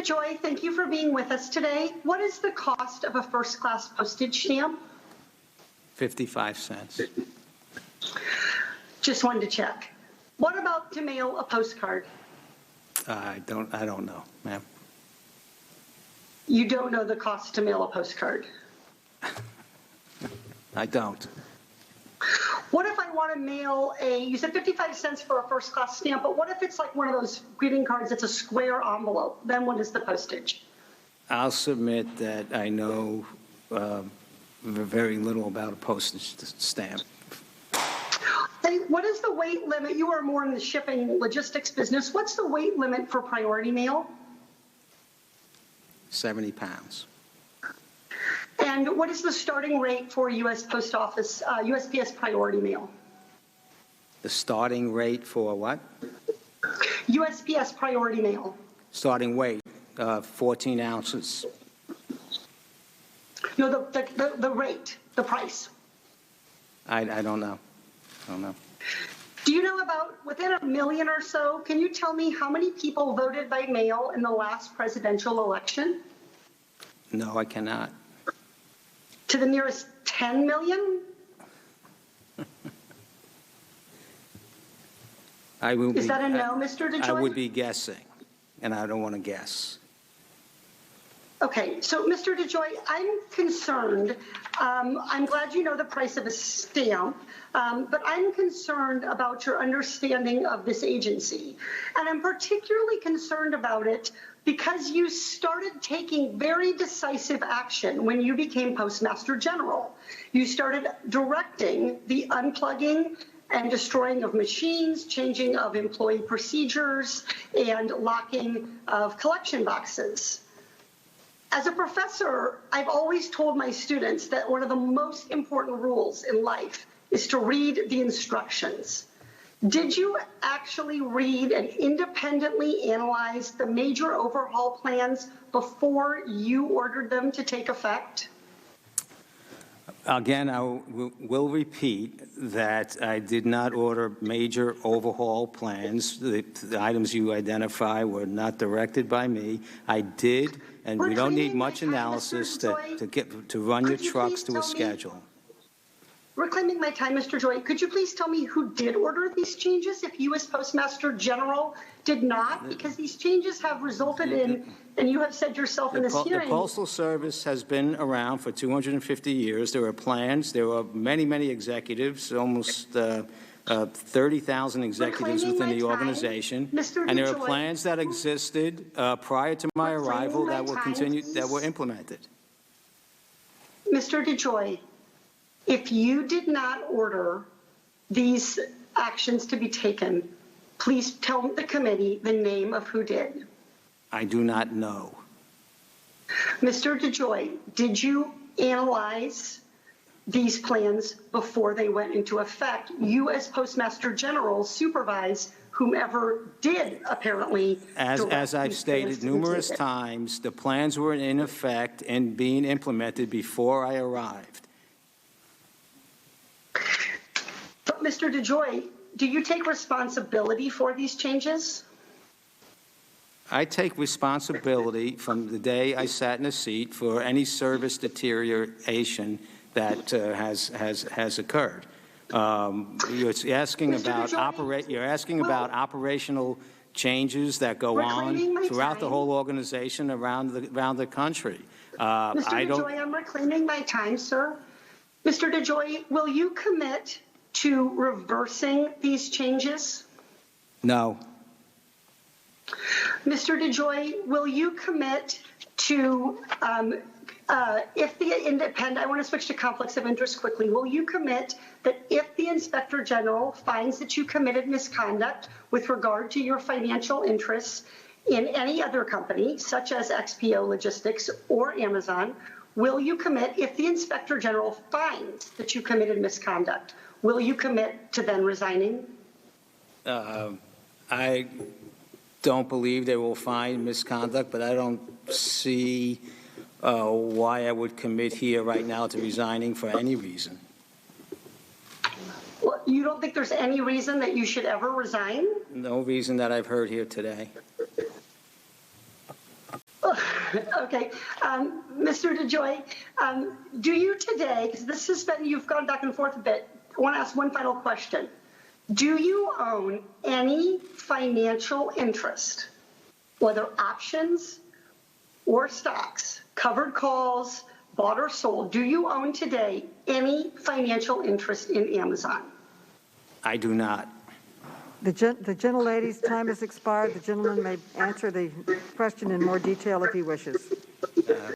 DeJoy, thank you for being with us today. What is the cost of a first-class postage stamp? 55 cents. Just wanted to check. What about to mail a postcard? I don't know, ma'am. You don't know the cost to mail a postcard? I don't. What if I want to mail you said 55 cents for a first-class stamp, but what if it's like one of those greeting cards that's a square envelope? Then what is the postage? I'll submit that I know very little about a postage stamp. Hey, what is the weight limit? You are more in the shipping logistics business. What's the weight limit for priority mail? 70 pounds. And what is the starting rate for U.S. Post Office, USPS priority mail? The starting rate for what? USPS priority mail. Starting weight, 14 ounces. No, the rate, the price. I don't know. I don't know. Do you know about, within a million or so, can you tell me how many people voted by mail in the last presidential election? No, I cannot. To the nearest 10 million? Is that a no, Mr. DeJoy? I would be guessing, and I don't want to guess. Okay, so Mr. DeJoy, I'm concerned. I'm glad you know the price of a stamp, but I'm concerned about your understanding of this agency. And I'm particularly concerned about it because you started taking very decisive action when you became Postmaster General. You started directing the unplugging and destroying of machines, changing of employee procedures, and locking of collection boxes. As a professor, I've always told my students that one of the most important rules in life is to read the instructions. Did you actually read and independently analyze the major overhaul plans before you ordered them to take effect? Again, I will repeat that I did not order major overhaul plans. The items you identify were not directed by me. I did, and we don't need much analysis to run your trucks to a schedule. Reclaiming my time, Mr. Joy, could you please tell me who did order these changes if U.S. Postmaster General did not? Because these changes have resulted in, and you have said yourself in this hearing. The Postal Service has been around for 250 years. There are plans. There are many, many executives, almost 30,000 executives within the organization. And there are plans that existed prior to my arrival that were implemented. Mr. DeJoy, if you did not order these actions to be taken, please tell the committee the name of who did. I do not know. Mr. DeJoy, did you analyze these plans before they went into effect? You, as Postmaster General, supervise whomever did apparently. As I've stated numerous times, the plans were in effect and being implemented before I arrived. But Mr. DeJoy, do you take responsibility for these changes? I take responsibility from the day I sat in a seat for any service deterioration that has occurred. You're asking about operational changes that go on throughout the whole organization around the country. Mr. DeJoy, I'm reclaiming my time, sir. Mr. DeJoy, will you commit to reversing these changes? No. Mr. DeJoy, will you commit to, if the independent, I want to switch to conflicts of interest quickly, will you commit that if the Inspector General finds that you committed misconduct with regard to your financial interests in any other company, such as XPO Logistics or Amazon, will you commit, if the Inspector General finds that you committed misconduct, will you commit to then resigning? I don't believe they will find misconduct, but I don't see why I would commit here right now to resigning for any reason. Well, you don't think there's any reason that you should ever resign? No reason that I've heard here today. Okay. Mr. DeJoy, do you today, because this has been, you've gone back and forth a bit, I want to ask one final question. Do you own any financial interest, whether options or stocks, covered calls, bought or sold? Do you own today any financial interest in Amazon? I do not. The gentlelady's time has expired. The gentleman may answer the question in more detail if he wishes.